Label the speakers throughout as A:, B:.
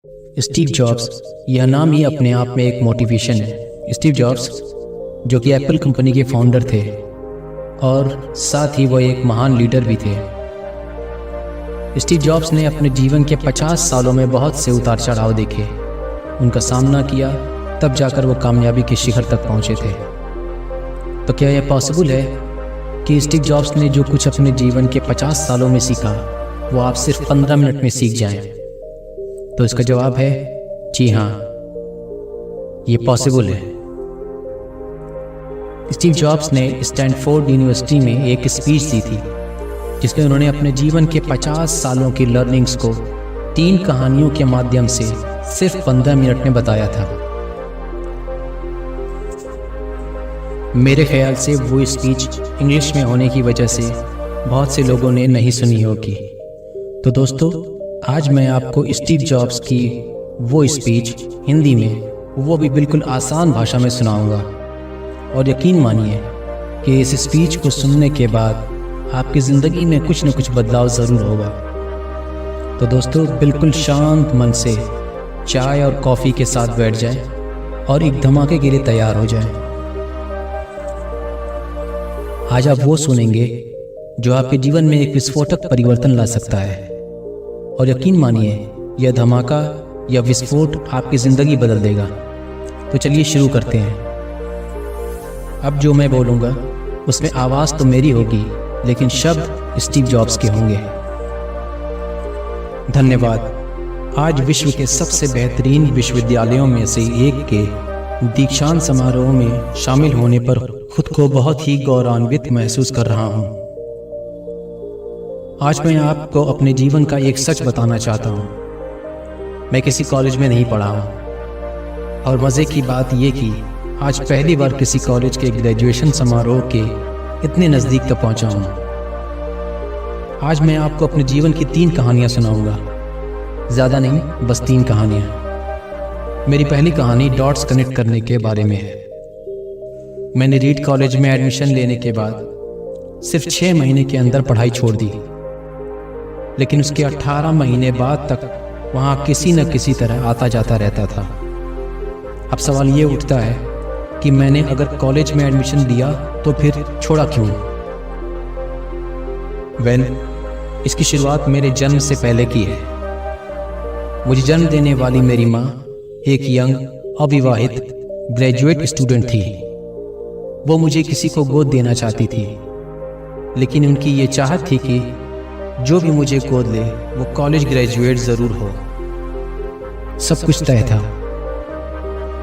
A: Steve jobs, यह नाम ही अपने आप में एक मोटिवेशन है। स्टीव जॉब्स जो कि एप्पल कंपनी के फाउंडर थे और साथ ही वो एक महान लीडर भी थे। स्टीव जॉब्स ने अपने जीवन के 50 सालों में बहुत से उतार चढ़ाव देखे, उनका सामना किया, तब जाकर वो कामयाबी के शिखर तक पहुंचे थे। तो क्या यह पॉसिबल है कि स्टीव जॉब्स ने जो कुछ अपने जीवन के 50 सालों में सीखा वो आप सिर्फ 15 मिनट में सीख जाएं? तो इसका जवाब है जी हाँ, ये पॉसिबल है। स्टीव जॉब्स ने स्टैनफोर्ड यूनिवर्सिटी में एक स्पीच दी थी जिसमें उन्होंने अपने जीवन के 50 सालों की लर्निंग्स को 3 कहानियों के माध्यम से सिर्फ 15 मिनट में बताया था। मेरे ख्याल से वो स्पीच इंग्लिश में होने की वजह से बहुत से लोगों ने नहीं सुनी होगी। तो दोस्तों, आज मैं आपको स्टीव जॉब्स की वो स्पीच हिंदी में, वो भी बिल्कुल आसान भाषा में सुनाऊंगा। और यकीन मानिए कि इस स्पीच को सुनने के बाद आपकी ज़िंदगी में कुछ न कुछ बदलाव ज़रूर होगा। तो दोस्तों, बिल्कुल शांत मन से चाय और कॉफ़ी के साथ बैठ जाएं और एक धमाके के लिए तैयार हो जाएं। आज आप वो सुनेंगे जो आपके जीवन में एक विस्फोटक परिवर्तन ला सकता है। और यकीन मानिए, यह धमाका या विस्फोट आपकी ज़िंदगी बदल देगा। तो चलिए शुरू करते हैं। अब जो मैं बोलूँगा उसमें आवाज़ तो मेरी होगी, लेकिन शब्द स्टीव जॉब्स के होंगे। धन्यवाद। आज विश्व के सबसे बेहतरीन विश्वविद्यालयों में से एक के दीक्षांत समारोह में शामिल होने पर खुद को बहुत ही गौरवान्वित महसूस कर रहा हूँ। आज मैं आपको अपने जीवन का एक सच बताना चाहता हूँ। मैं किसी कॉलेज में नहीं पढ़ा हूँ और मज़े की बात यह कि आज पहली बार किसी कॉलेज के ग्रेजुएशन समारोह के इतने नज़दीक तक पहुँचा हूँ। आज मैं आपको अपने जीवन की 3 कहानियाँ सुनाऊँगा। ज़्यादा नहीं, बस 3 कहानियाँ। मेरी पहली कहानी डॉट्स कनेक्ट करने के बारे में है। मैंने रीड कॉलेज में एडमिशन लेने के बाद सिर्फ 6 महीने के अंदर पढ़ाई छोड़ दी, लेकिन उसके 18 महीने बाद तक वहाँ किसी न किसी तरह आता जाता रहता था। अब सवाल ये उठता है कि मैंने अगर कॉलेज में एडमिशन लिया तो फिर छोड़ा क्यों? इसकी शुरुआत मेरे जन्म से पहले की है। मुझे जन्म देने वाली मेरी माँ एक यंग अविवाहित ग्रेजुएट स्टूडेंट थी। वो मुझे किसी को गोद देना चाहती थी, लेकिन उनकी ये चाहत थी कि जो भी मुझे गोद ले वो कॉलेज ग्रेजुएट ज़रूर हो। सब कुछ तय था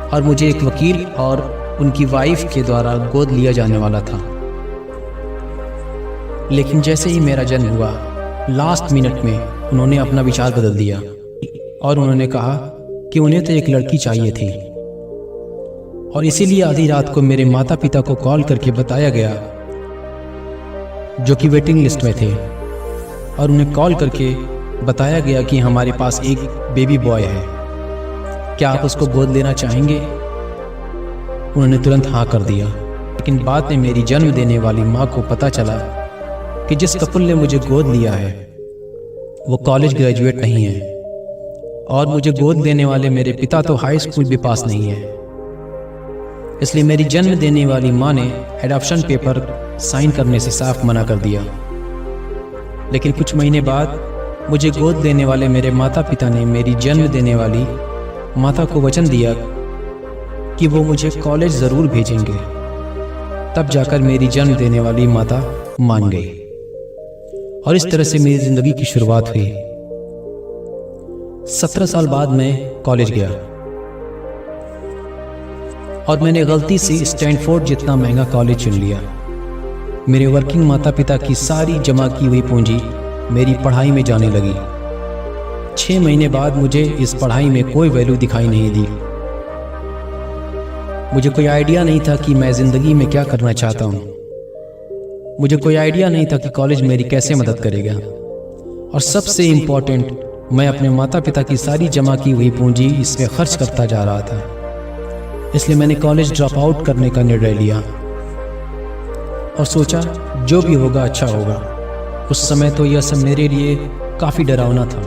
A: और मुझे एक वकील और उनकी वाइफ के द्वारा गोद लिया जाने वाला था। लेकिन जैसे ही मेरा जन्म हुआ, लास्ट मिनट में उन्होंने अपना विचार बदल दिया और उन्होंने कहा कि उन्हें तो एक लड़की चाहिए थी। और इसीलिए आधी रात को मेरे माता पिता को कॉल करके बताया गया, जो कि वेटिंग लिस्ट में थे, और उन्हें कॉल करके बताया गया कि हमारे पास एक बेबी बॉय है, क्या आप उसको गोद लेना चाहेंगे? उन्होंने तुरंत हाँ कर दिया। लेकिन बाद में मेरी जन्म देने वाली माँ को पता चला कि जिस कपल ने मुझे गोद लिया है वो कॉलेज ग्रेजुएट नहीं है, और मुझे गोद देने वाले मेरे पिता तो हाई स्कूल भी पास नहीं है। इसलिए मेरी जन्म देने वाली माँ ने एडॉप्शन पेपर साइन करने से साफ मना कर दिया। लेकिन कुछ महीने बाद मुझे गोद देने वाले मेरे माता पिता ने मेरी जन्म देने वाली माता को वचन दिया कि वो मुझे कॉलेज ज़रूर भेजेंगे। तब जाकर मेरी जन्म देने वाली माता मान गई और इस तरह से मेरी ज़िंदगी की शुरुआत हुई। 17 साल बाद मैं कॉलेज गया और मैंने गलती से स्टैनफोर्ड जितना महंगा कॉलेज चुन लिया। मेरे वर्किंग माता पिता की सारी जमा की हुई पूंजी मेरी पढ़ाई में जाने लगी। 6 महीने बाद मुझे इस पढ़ाई में कोई वैल्यू दिखाई नहीं दी। मुझे कोई आइडिया नहीं था कि मैं ज़िंदगी में क्या करना चाहता हूँ। मुझे कोई आइडिया नहीं था कि कॉलेज मेरी कैसे मदद करेगा। और सबसे इम्पोर्टेंट, मैं अपने माता पिता की सारी जमा की हुई पूंजी इसमें खर्च करता जा रहा था। इसलिए मैंने कॉलेज ड्रॉप आउट करने का निर्णय लिया और सोचा जो भी होगा अच्छा होगा। उस समय तो यह सब मेरे लिए काफ़ी डरावना था।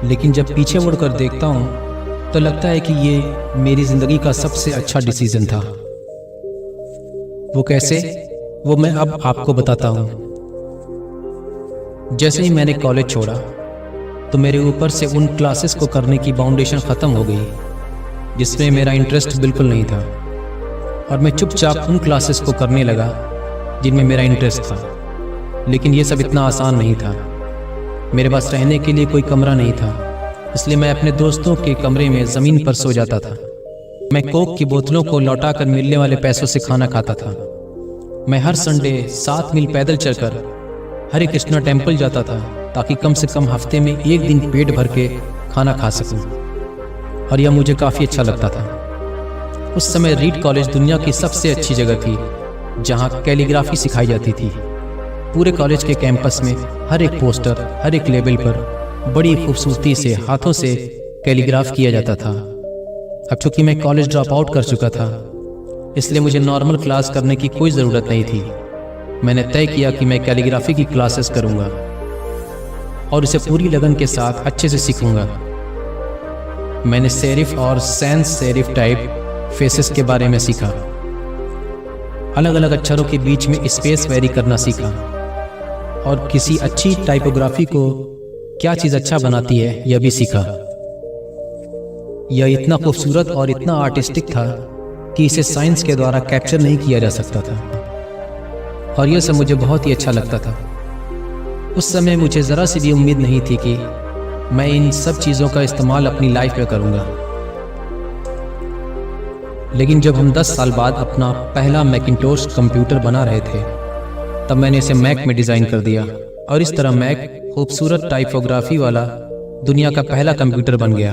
A: लेकिन जब पीछे मुड़कर देखता हूँ तो लगता है कि ये मेरी ज़िंदगी का सबसे अच्छा डिसीजन था। वो कैसे, वो मैं अब आपको बताता हूँ। जैसे ही मैंने कॉलेज छोड़ा तो मेरे ऊपर से उन क्लासेस को करने की बाउंडेशन ख़त्म हो गई जिसमें मेरा इंटरेस्ट बिल्कुल नहीं था, और मैं चुपचाप उन क्लासेस को करने लगा जिनमें मेरा इंटरेस्ट था। लेकिन ये सब इतना आसान नहीं था। मेरे पास रहने के लिए कोई कमरा नहीं था, इसलिए मैं अपने दोस्तों के कमरे में ज़मीन पर सो जाता था। मैं कोक की बोतलों को लौटा कर मिलने वाले पैसों से खाना खाता था। मैं हर संडे 7 मील पैदल चलकर हरे कृष्णा टेम्पल जाता था ताकि कम से कम हफ्ते में एक दिन पेट भर के खाना खा सकूं, और यह मुझे काफ़ी अच्छा लगता था। उस समय रीड कॉलेज दुनिया की सबसे अच्छी जगह थी जहां कैलीग्राफी सिखाई जाती थी। पूरे कॉलेज के कैंपस में हर एक पोस्टर, हर एक लेबल पर बड़ी खूबसूरती से हाथों से कैलीग्राफ किया जाता था। अब चूंकि मैं कॉलेज ड्रॉप आउट कर चुका था, इसलिए मुझे नॉर्मल क्लास करने की कोई ज़रूरत नहीं थी। मैंने तय किया कि मैं कैलीग्राफी की क्लासेस करूंगा और इसे पूरी लगन के साथ अच्छे से सीखूंगा। मैंने सेरिफ और सैंस सेरिफ टाइप फेसेस के बारे में सीखा, अलग अलग अक्षरों के बीच में स्पेस वेरी करना सीखा, और किसी अच्छी टाइपोग्राफी को क्या चीज़ अच्छा बनाती है यह भी सीखा। यह इतना खूबसूरत और इतना आर्टिस्टिक था कि इसे साइंस के द्वारा कैप्चर नहीं किया जा सकता था, और यह सब मुझे बहुत ही अच्छा लगता था। उस समय मुझे ज़रा सी भी उम्मीद नहीं थी कि मैं इन सब चीज़ों का इस्तेमाल अपनी लाइफ में करूँगा। लेकिन जब हम 10 साल बाद अपना पहला मैकिंटोश कंप्यूटर बना रहे थे, तब मैंने इसे मैक में डिज़ाइन कर दिया, और इस तरह मैक खूबसूरत टाइपोग्राफी वाला दुनिया का पहला कंप्यूटर बन गया।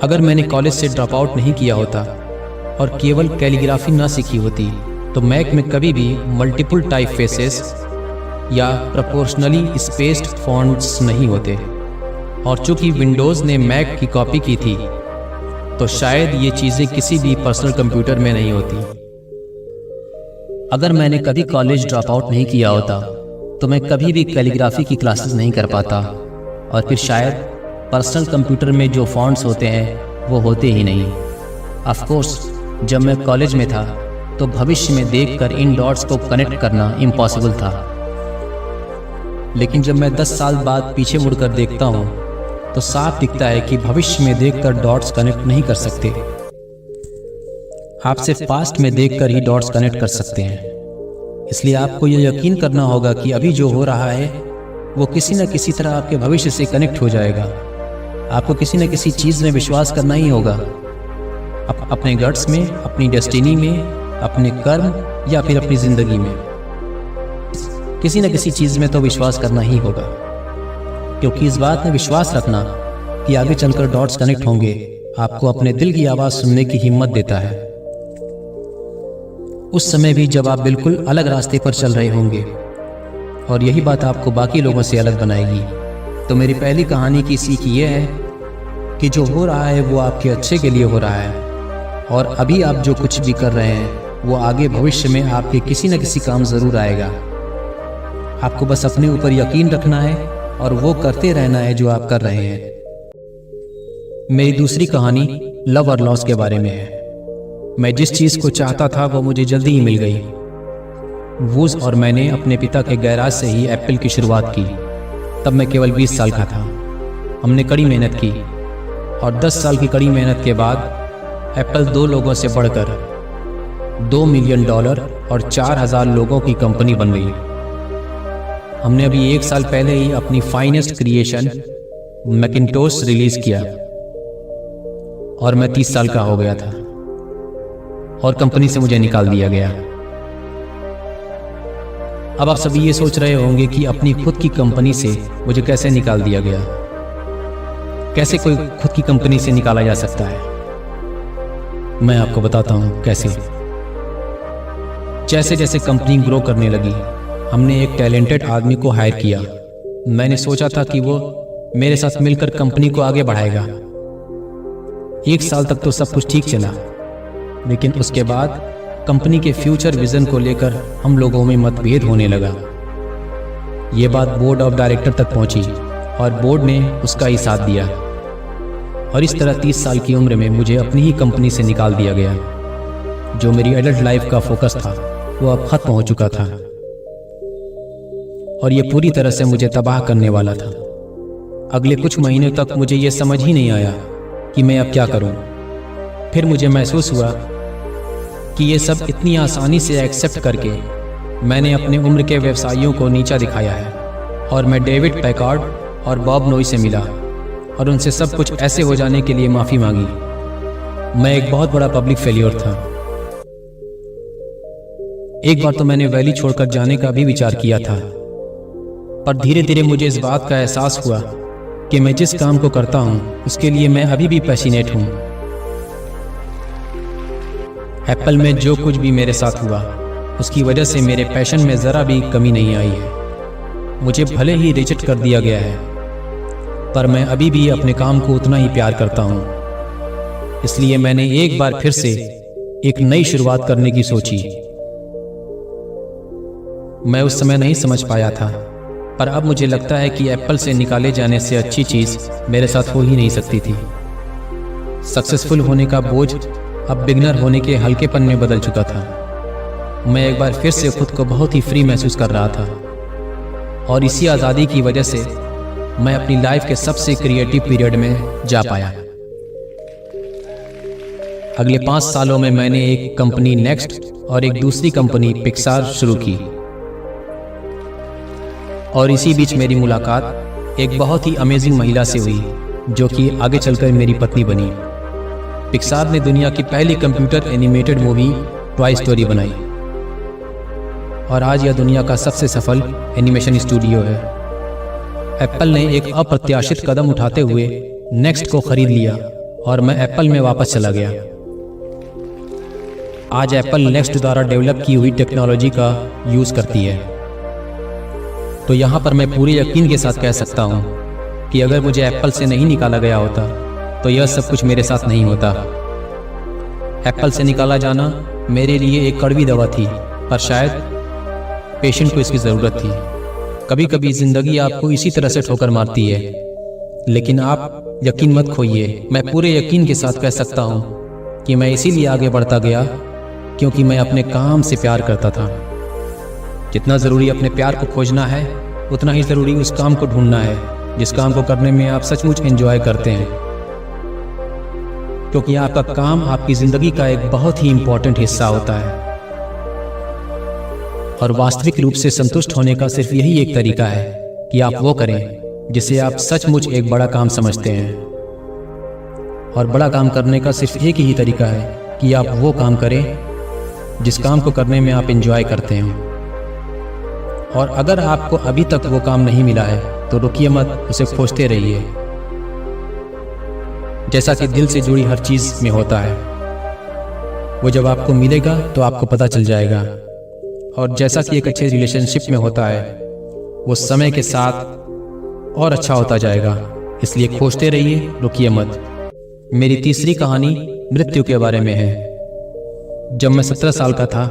A: अगर मैंने कॉलेज से ड्रॉप आउट नहीं किया होता और केवल कैलीग्राफी ना सीखी होती तो मैक में कभी भी मल्टीपल टाइप फेसेस या प्रोपोर्शनली स्पेस्ड फॉन्ट्स नहीं होते, और चूंकि विंडोज़ ने मैक की कॉपी की थी तो शायद ये चीज़ें किसी भी पर्सनल कंप्यूटर में नहीं होती। अगर मैंने कभी कॉलेज ड्रॉप आउट नहीं किया होता तो मैं कभी भी कैलीग्राफी की क्लासेस नहीं कर पाता, और फिर शायद पर्सनल कंप्यूटर में जो फॉन्ट्स होते हैं वो होते ही नहीं। ऑफ कोर्स जब मैं कॉलेज में था तो भविष्य में देखकर इन डॉट्स को कनेक्ट करना इम्पॉसिबल था, लेकिन जब मैं 10 साल बाद पीछे मुड़कर देखता हूँ तो साफ दिखता है कि भविष्य में देखकर डॉट्स कनेक्ट नहीं कर सकते। आप सिर्फ पास्ट में देखकर ही डॉट्स कनेक्ट कर सकते हैं। इसलिए आपको यह यकीन करना होगा कि अभी जो हो रहा है वो किसी न किसी तरह आपके भविष्य से कनेक्ट हो जाएगा। आपको किसी न किसी चीज़ में विश्वास करना ही होगा, अपने गट्स में, अपनी डेस्टिनी में, अपने कर्म, या फिर अपनी ज़िंदगी में। किसी न किसी चीज़ में तो विश्वास करना ही होगा, क्योंकि इस बात में विश्वास रखना कि आगे चलकर डॉट्स कनेक्ट होंगे आपको अपने दिल की आवाज़ सुनने की हिम्मत देता है। उस समय भी जब आप बिल्कुल अलग रास्ते पर चल रहे होंगे, और यही बात आपको बाकी लोगों से अलग बनाएगी। तो मेरी पहली कहानी की सीख ये है कि जो हो रहा है वो आपके अच्छे के लिए हो रहा है, और अभी आप जो कुछ भी कर रहे हैं वो आगे भविष्य में आपके किसी न किसी काम ज़रूर आएगा। आपको बस अपने ऊपर यकीन रखना है और वो करते रहना है जो आप कर रहे हैं। मेरी दूसरी कहानी लव और लॉस के बारे में है। मैं जिस चीज़ को चाहता था वो मुझे जल्दी ही मिल गई। वूज और मैंने अपने पिता के गैराज से ही एप्पल की शुरुआत की। तब मैं केवल 20 साल का था। हमने कड़ी मेहनत की, और 10 साल की कड़ी मेहनत के बाद एप्पल 2 लोगों से बढ़कर $2 मिलियन और 4000 लोगों की कंपनी बन गई। हमने अभी 1 साल पहले ही अपनी फाइनेस्ट क्रिएशन मैकिंटोश रिलीज किया, और मैं 30 साल का हो गया था, और कंपनी से मुझे निकाल दिया गया। अब आप सभी ये सोच रहे होंगे कि अपनी खुद की कंपनी से मुझे कैसे निकाल दिया गया। कैसे कोई खुद की कंपनी से निकाला जा सकता है? मैं आपको बताता हूँ कैसे। जैसे जैसे कंपनी ग्रो करने लगी, हमने एक टैलेंटेड आदमी को हायर किया। मैंने सोचा था कि वो मेरे साथ मिलकर कंपनी को आगे बढ़ाएगा। 1 साल तक तो सब कुछ ठीक चला, लेकिन उसके बाद कंपनी के फ्यूचर विजन को लेकर हम लोगों में मतभेद होने लगा। ये बात बोर्ड ऑफ डायरेक्टर तक पहुंची, और बोर्ड ने उसका ही साथ दिया। और इस तरह 30 साल की उम्र में मुझे अपनी ही कंपनी से निकाल दिया गया। जो मेरी एडल्ट लाइफ का फोकस था वो अब खत्म हो चुका था और ये पूरी तरह से मुझे तबाह करने वाला था। अगले कुछ महीनों तक मुझे ये समझ ही नहीं आया कि मैं अब क्या करूं। फिर मुझे महसूस हुआ कि ये सब इतनी आसानी से एक्सेप्ट करके मैंने अपने उम्र के व्यवसायियों को नीचा दिखाया है। और मैं डेविड पैकार्ड और बॉब नोई से मिला और उनसे सब कुछ ऐसे हो जाने के लिए माफ़ी मांगी। मैं एक बहुत बड़ा पब्लिक फेलियर था। एक बार तो मैंने वैली छोड़कर जाने का भी विचार किया था, पर धीरे धीरे मुझे इस बात का एहसास हुआ कि मैं जिस काम को करता हूँ उसके लिए मैं अभी भी पैशनेट हूँ। एप्पल में जो कुछ भी मेरे साथ हुआ उसकी वजह से मेरे पैशन में ज़रा भी कमी नहीं आई है। मुझे भले ही रिजेक्ट कर दिया गया है, पर मैं अभी भी अपने काम को उतना ही प्यार करता हूँ। इसलिए मैंने एक बार फिर से एक नई शुरुआत करने की सोची। मैं उस समय नहीं समझ पाया था, पर अब मुझे लगता है कि एप्पल से निकाले जाने से अच्छी चीज़ मेरे साथ हो ही नहीं सकती थी। सक्सेसफुल होने का बोझ अब बिगनर होने के हल्केपन में बदल चुका था। मैं एक बार फिर से खुद को बहुत ही फ्री महसूस कर रहा था और इसी आज़ादी की वजह से मैं अपनी लाइफ के सबसे क्रिएटिव पीरियड में जा पाया। अगले 5 सालों में मैंने एक कंपनी नेक्स्ट और एक दूसरी कंपनी पिक्सार शुरू की और इसी बीच मेरी मुलाकात एक बहुत ही अमेजिंग महिला से हुई जो कि आगे चलकर मेरी पत्नी बनी। पिक्सार ने दुनिया की पहली computer animated movie toy story बनाई और आज यह दुनिया का सबसे सफल एनिमेशन स्टूडियो है। एप्पल ने एक अप्रत्याशित कदम उठाते हुए नेक्स्ट को खरीद लिया और मैं एप्पल में वापस चला गया। आज एप्पल नेक्स्ट द्वारा डेवलप की हुई टेक्नोलॉजी का यूज़ करती है। तो यहाँ पर मैं पूरे यकीन के साथ कह सकता हूँ कि अगर मुझे एप्पल से नहीं निकाला गया होता तो यह सब कुछ मेरे साथ नहीं होता। एप्पल से निकाला जाना मेरे लिए एक कड़वी दवा थी, पर शायद पेशेंट को इसकी ज़रूरत थी। कभी कभी ज़िंदगी आपको इसी तरह से ठोकर मारती है, लेकिन आप यकीन मत खोइए। मैं पूरे यकीन के साथ कह सकता हूँ कि मैं इसीलिए आगे बढ़ता गया क्योंकि मैं अपने काम से प्यार करता था। जितना ज़रूरी अपने प्यार को खोजना है उतना ही ज़रूरी उस काम को ढूंढना है जिस काम को करने में आप सचमुच एंजॉय करते हैं, क्योंकि आपका काम आपकी ज़िंदगी का एक बहुत ही इम्पोर्टेंट हिस्सा होता है। और वास्तविक रूप से संतुष्ट होने का सिर्फ यही एक तरीका है कि आप वो करें जिसे आप सचमुच एक बड़ा काम समझते हैं। और बड़ा काम करने का सिर्फ एक ही तरीका है कि आप वो काम करें जिस काम को करने में आप एंजॉय करते हैं। और अगर आपको अभी तक वो काम नहीं मिला है तो रुकिए मत, उसे खोजते रहिए। जैसा कि दिल से जुड़ी हर चीज़ में होता है, वो जब आपको मिलेगा तो आपको पता चल जाएगा। और जैसा कि एक अच्छे रिलेशनशिप में होता है, वो समय के साथ और अच्छा होता जाएगा। इसलिए खोजते रहिए, रुकिए मत। मेरी तीसरी कहानी मृत्यु के बारे में है। जब मैं 17 साल का था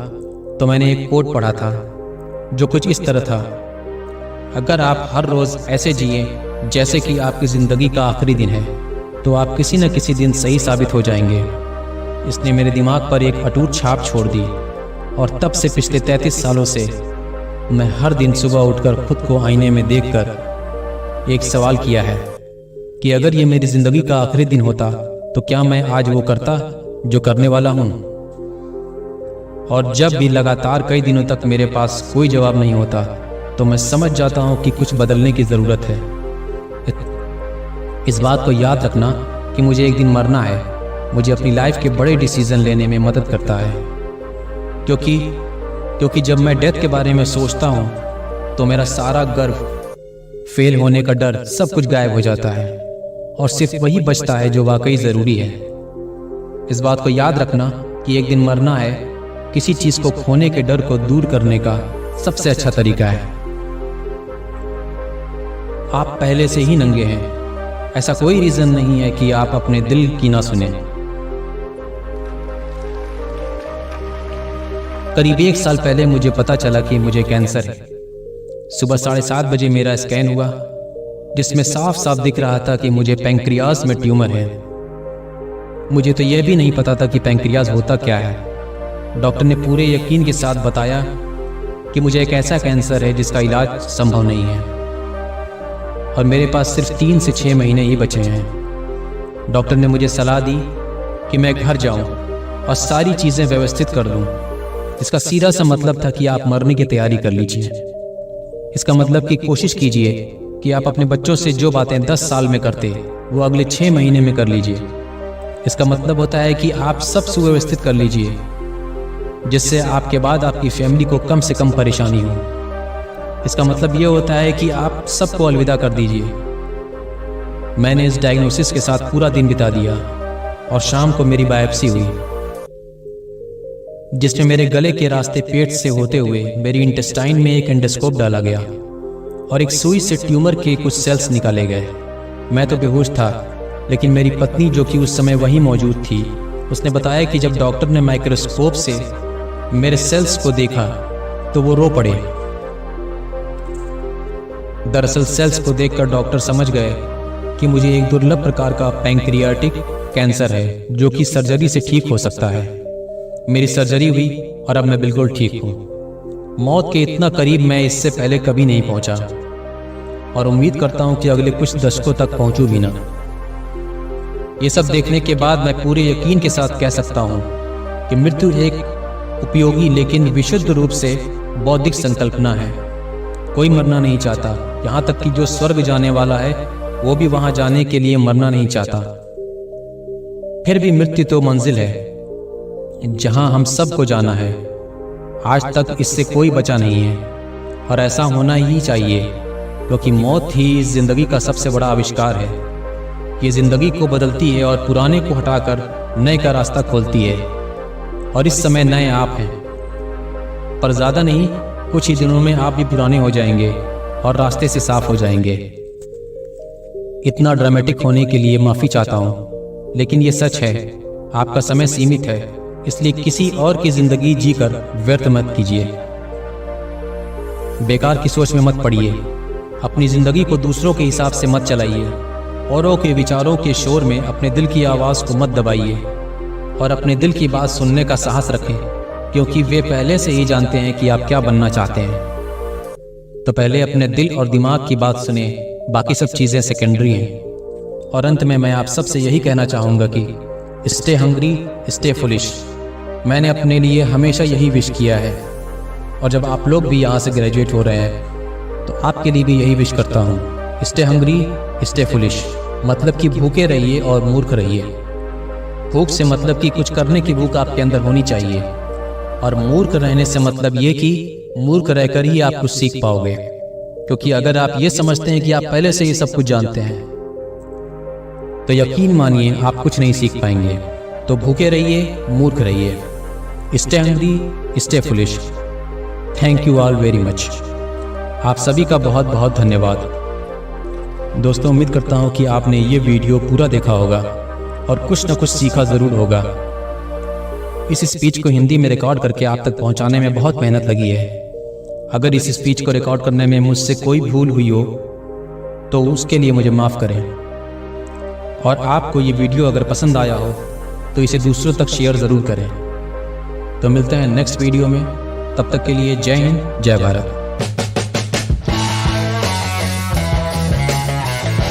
A: तो मैंने एक कोट पढ़ा था जो कुछ इस तरह था: अगर आप हर रोज़ ऐसे जिए जैसे कि आपकी ज़िंदगी का आखिरी दिन है तो आप किसी न किसी दिन सही साबित हो जाएंगे। इसने मेरे दिमाग पर एक अटूट छाप छोड़ दी और तब से पिछले 33 सालों से मैं हर दिन सुबह उठकर खुद को आईने में देखकर एक सवाल किया है कि अगर ये मेरी ज़िंदगी का आखिरी दिन होता तो क्या मैं आज वो करता जो करने वाला हूँ। और जब भी लगातार कई दिनों तक मेरे पास कोई जवाब नहीं होता तो मैं समझ जाता हूँ कि कुछ बदलने की ज़रूरत है। इस बात को याद रखना कि मुझे एक दिन मरना है मुझे अपनी लाइफ के बड़े डिसीजन लेने में मदद करता है, क्योंकि जब मैं डेथ के बारे में सोचता हूँ तो मेरा सारा गर्व, फेल होने का डर, सब कुछ गायब हो जाता है और सिर्फ वही बचता है जो वाकई ज़रूरी है। इस बात को याद रखना कि एक दिन मरना है किसी चीज़ को खोने के डर को दूर करने का सबसे अच्छा तरीका है। आप पहले से ही नंगे हैं, ऐसा कोई रीज़न नहीं है कि आप अपने दिल की ना सुने। करीब 1 साल पहले मुझे पता चला कि मुझे कैंसर है। सुबह 7:30 बजे मेरा स्कैन हुआ जिसमें साफ साफ दिख रहा था कि मुझे पैंक्रियाज में ट्यूमर है। मुझे तो यह भी नहीं पता था कि पैंक्रियाज होता क्या है। डॉक्टर ने पूरे यकीन के साथ बताया कि मुझे एक ऐसा कैंसर है जिसका इलाज संभव नहीं है और मेरे पास सिर्फ 3 से 6 महीने ही बचे हैं। डॉक्टर ने मुझे सलाह दी कि मैं घर जाऊं और सारी चीज़ें व्यवस्थित कर दूं। इसका सीधा सा मतलब था कि आप मरने की तैयारी कर लीजिए। इसका मतलब कि कोशिश कीजिए कि आप अपने बच्चों से जो बातें 10 साल में करते वो अगले 6 महीने में कर लीजिए। इसका मतलब होता है कि आप सब सुव्यवस्थित कर लीजिए, जिससे आपके बाद आपकी फैमिली को कम से कम परेशानी हो। इसका मतलब ये होता है कि आप सबको अलविदा कर दीजिए। मैंने इस डायग्नोसिस के साथ पूरा दिन बिता दिया और शाम को मेरी बायोप्सी हुई, जिसमें मेरे गले के रास्ते पेट से होते हुए मेरी इंटेस्टाइन में एक एंडोस्कोप डाला गया और एक सुई से ट्यूमर के कुछ सेल्स निकाले गए। मैं तो बेहोश था, लेकिन मेरी पत्नी जो कि उस समय वहीं मौजूद थी, उसने बताया कि जब डॉक्टर ने माइक्रोस्कोप से मेरे सेल्स को देखा तो वो रो पड़े। दरअसल सेल्स को देखकर डॉक्टर समझ गए कि मुझे एक दुर्लभ प्रकार का पैंक्रियाटिक कैंसर है जो कि सर्जरी से ठीक हो सकता है। मेरी सर्जरी हुई और अब मैं बिल्कुल ठीक हूँ। मौत के इतना करीब मैं इससे पहले कभी नहीं पहुंचा और उम्मीद करता हूं कि अगले कुछ दशकों तक पहुंचूं भी ना। ये सब देखने के बाद मैं पूरे यकीन के साथ कह सकता हूं कि मृत्यु एक उपयोगी लेकिन विशुद्ध रूप से बौद्धिक संकल्पना है। कोई मरना नहीं चाहता, यहाँ तक कि जो स्वर्ग जाने वाला है वो भी वहां जाने के लिए मरना नहीं चाहता। फिर भी मृत्यु तो मंजिल है जहां हम सबको जाना है। आज तक इससे कोई बचा नहीं है और ऐसा होना ही चाहिए, क्योंकि मौत ही इस जिंदगी का सबसे बड़ा आविष्कार है। ये जिंदगी को बदलती है और पुराने को हटाकर नए का रास्ता खोलती है। और इस समय नए आप हैं, पर ज्यादा नहीं, कुछ ही दिनों में आप भी पुराने हो जाएंगे और रास्ते से साफ हो जाएंगे। इतना ड्रामेटिक होने के लिए माफी चाहता हूं, लेकिन ये सच है। आपका समय सीमित है, इसलिए किसी और की जिंदगी जीकर व्यर्थ मत कीजिए। बेकार की सोच में मत पड़िए। अपनी जिंदगी को दूसरों के हिसाब से मत चलाइए। औरों के विचारों के शोर में अपने दिल की आवाज को मत दबाइए और अपने दिल की बात सुनने का साहस रखें, क्योंकि वे पहले से ही जानते हैं कि आप क्या बनना चाहते हैं। तो पहले अपने दिल और दिमाग की बात सुने, बाकी सब चीजें सेकेंडरी हैं। और अंत में मैं आप सबसे यही कहना चाहूंगा कि स्टे हंग्री, स्टे फुलिश। मैंने अपने लिए हमेशा यही विश किया है और जब आप लोग भी यहाँ से ग्रेजुएट हो रहे हैं तो आपके लिए भी यही विश करता हूँ। स्टे हंग्री, स्टे फुलिश, मतलब कि भूखे रहिए और मूर्ख रहिए। भूख से मतलब कि कुछ करने की भूख आपके अंदर होनी चाहिए, और मूर्ख रहने से मतलब ये कि मूर्ख रहकर ही आप कुछ सीख पाओगे, क्योंकि अगर आप ये समझते हैं कि आप पहले से ही सब कुछ जानते हैं तो यकीन मानिए आप कुछ नहीं सीख पाएंगे। तो भूखे रहिए, मूर्ख रहिए। Stay hungry, stay foolish. Thank you all very much. आप सभी का बहुत बहुत धन्यवाद। दोस्तों, उम्मीद करता हूँ कि आपने ये वीडियो पूरा देखा होगा और कुछ न कुछ सीखा ज़रूर होगा। इस स्पीच को हिंदी में रिकॉर्ड करके आप तक पहुँचाने में बहुत मेहनत लगी है। अगर इस स्पीच को रिकॉर्ड करने में मुझसे कोई भूल हुई हो तो उसके लिए मुझे माफ़ करें। और आपको ये वीडियो अगर पसंद आया हो तो इसे दूसरों तक शेयर ज़रूर करें। तो मिलते हैं नेक्स्ट वीडियो में, तब तक के लिए जय हिंद, जय भारत।